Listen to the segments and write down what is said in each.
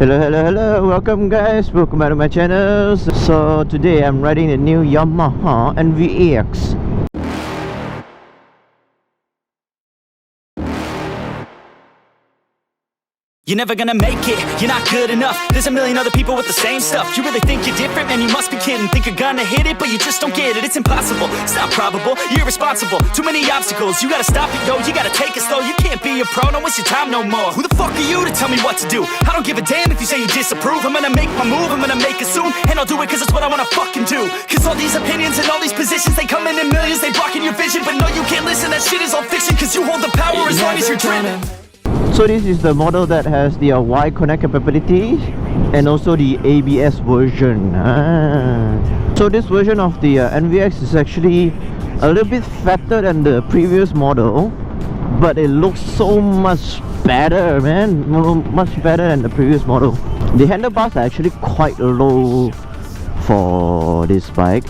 Hello, welcome guys, welcome back to my channel. So today I'm riding the new Yamaha NVX. You're never gonna make it, you're not good enough. There's a million other people with the same stuff. You really think you're different? Man, you must be kidding. Think you're gonna hit it, but you just don't get it. It's impossible, it's not probable, you're irresponsible. Too many obstacles, you gotta stop it, yo. You gotta take it slow, you can't be a pro. Don't waste your time no more. Who the fuck are you to tell me what to do? I don't give a damn if you say you disapprove. I'm gonna make my move, I'm gonna make it soon. And I'll do it cause it's what I wanna fucking do. Cause all these opinions and all these positions, they come in millions, they blocking your vision. But no, you can't listen, that shit is all fiction. Cause you hold the power as long as you're driven. So this is the model that has the wide connect capability and also the ABS version. So this version of the NVX is actually a little bit fatter than the previous model, but it looks so much better, man. Much better than the previous model. The handlebars are actually quite low for this bike.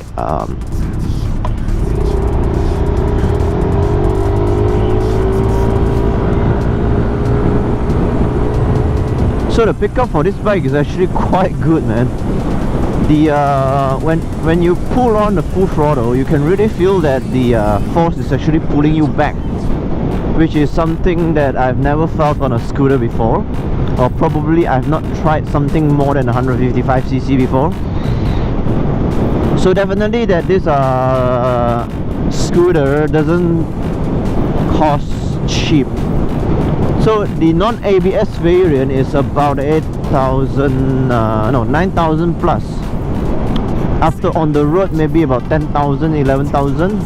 So the pickup for this bike is actually quite good, man. The when you pull on the full throttle, you can really feel that the force is actually pulling you back, which is something that I've never felt on a scooter before, or probably I've not tried something more than 155cc before. So definitely that this scooter doesn't cost cheap. So the non-ABS variant is about 9,000 plus. After on the road, maybe about 10,000, 11,000.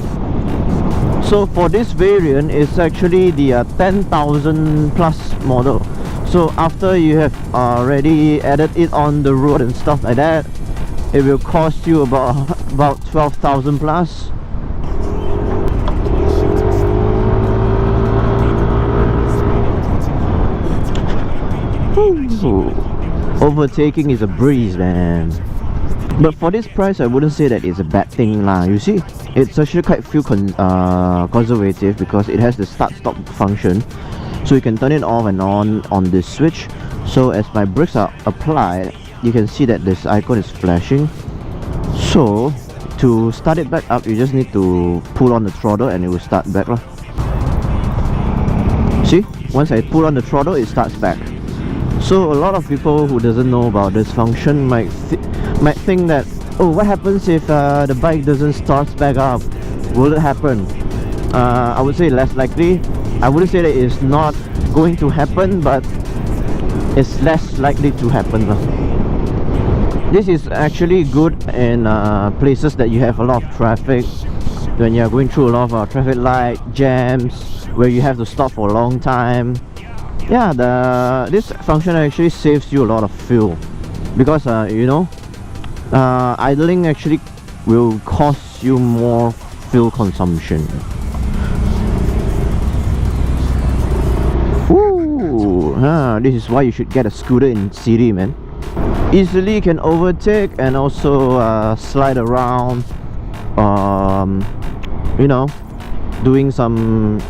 So for this variant, it's actually the 10,000 plus model. So after you have already added it on the road and stuff like that, it will cost you about 12,000 plus. Ooh, overtaking is a breeze, man. But for this price, I wouldn't say that it's a bad thing lah. You see, it's actually quite conservative because it has the start-stop function, so you can turn it off and on this switch. So as my brakes are applied, you can see that this icon is flashing. So to start it back up, you just need to pull on the throttle and it will start back lah. See, once I pull on the throttle, it starts back. So a lot of people who doesn't know about this function might think that, oh, what happens if the bike doesn't start back up? Will it happen? I would say less likely. I wouldn't say that it's not going to happen, but it's less likely to happen. This is actually good in places that you have a lot of traffic, when you're going through a lot of traffic light jams, where you have to stop for a long time. Yeah, this function actually saves you a lot of fuel because you know, idling actually will cost you more fuel consumption. Ooh, this is why you should get a scooter in city, man. Easily can overtake and also slide around, you know, doing some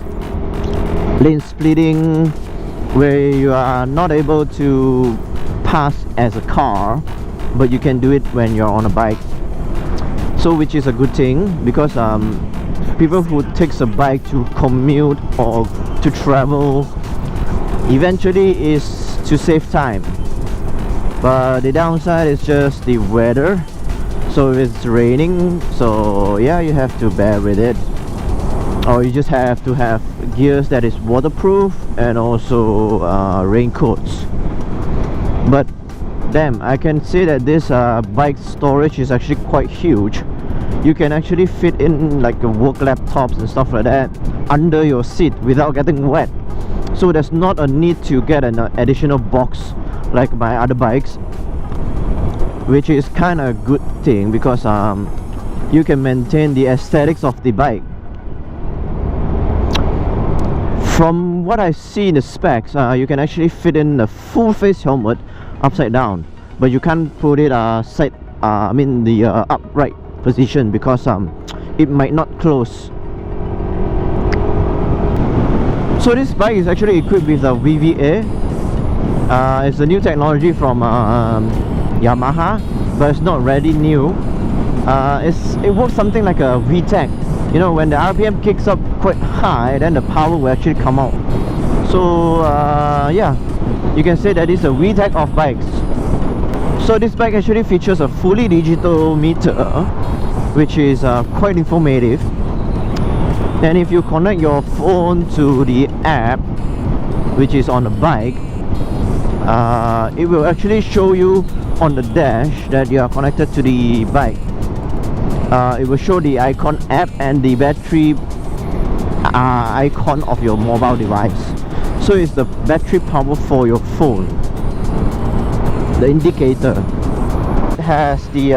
lane splitting where you are not able to pass as a car, but you can do it when you're on a bike. So which is a good thing because people who takes a bike to commute or to travel eventually is to save time. But the downside is just the weather. So if it's raining, so yeah, you have to bear with it, or you just have to have gears that is waterproof and also raincoats. But damn, I can say that this bike storage is actually quite huge. You can actually fit in like your work laptops and stuff like that under your seat without getting wet. So there's not a need to get an additional box like my other bikes, which is kind of a good thing because you can maintain the aesthetics of the bike. From what I see in the specs, you can actually fit in the full face helmet upside down, but you can't put it the upright position because it might not close. So this bike is actually equipped with a VVA It's a new technology from Yamaha, but it's not really new. It works something like a VTEC. You know, when the RPM kicks up quite high, then the power will actually come out. So yeah, you can say that it's a VTEC of bikes. So this bike actually features a fully digital meter, which is quite informative. And if you connect your phone to the app, which is on the bike, it will actually show you on the dash that you are connected to the bike. It will show the icon app and the battery icon of your mobile device. So it's the battery power for your phone, the indicator. It has the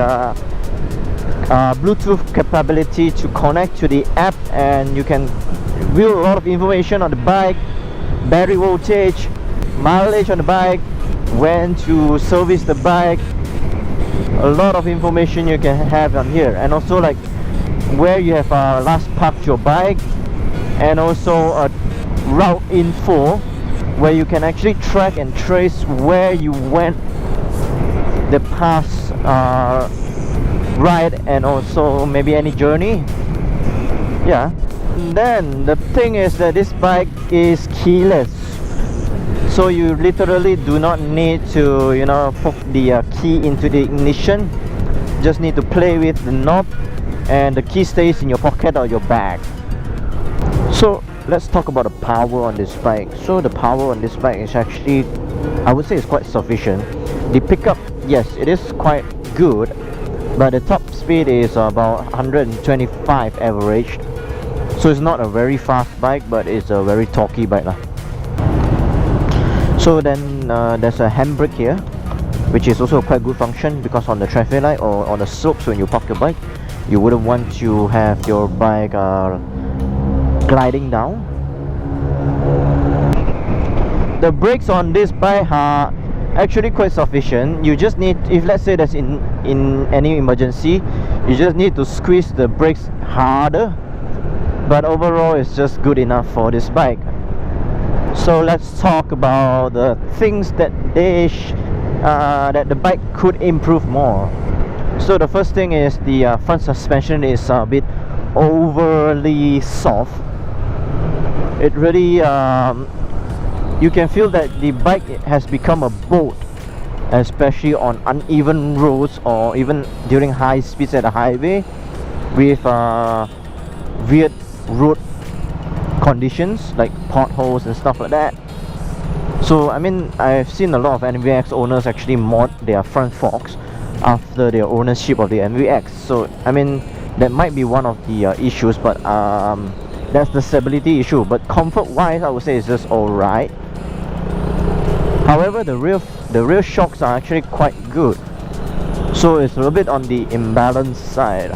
Bluetooth capability to connect to the app, and you can view a lot of information on the bike, battery voltage, mileage on the bike, when to service the bike. A lot of information you can have on here, and also like where you have last parked your bike, and also a route info where you can actually track and trace where you went the past ride, and also maybe any journey. Yeah. And then the thing is that this bike is keyless, so you literally do not need to, you know, put the key into the ignition. Just need to play with the knob, and the key stays in your pocket or your bag. So let's talk about the power on this bike. So the power on this bike is actually, I would say, it's quite sufficient. The pickup, yes, it is quite good, but the top speed is about 125 average. So it's not a very fast bike, but it's a very torquey bike lah. So then there's a handbrake here, which is also a quite good function, because on the traffic light or on the slopes when you park your bike, you wouldn't want to have your bike gliding down. The brakes on this bike are actually quite sufficient. You just need, if let's say that's in any emergency, you just need to squeeze the brakes harder, but overall it's just good enough for this bike. So let's talk about the things that that the bike could improve more. So the first thing is the front suspension is a bit overly soft. It really you can feel that the bike has become a boat, especially on uneven roads or even during high speeds at the highway with weird road conditions like potholes and stuff like that. So I mean, I've seen a lot of NVX owners actually mod their front forks after their ownership of the NVX. So I mean, that might be one of the issues, but that's the stability issue. But comfort wise, I would say it's just alright. However, the rear shocks are actually quite good, so it's a little bit on the imbalanced side.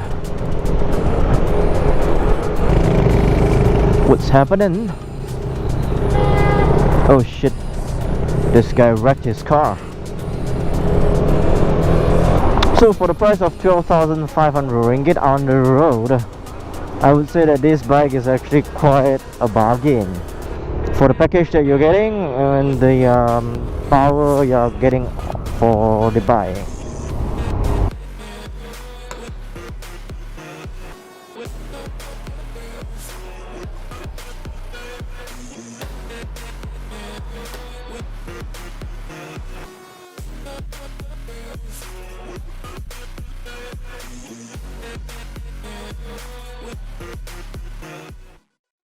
What's happening? Oh shit, this guy wrecked his car. So for the price of 12,500 ringgit on the road, I would say that this bike is actually quite a bargain for the package that you're getting and the power you're getting for the bike.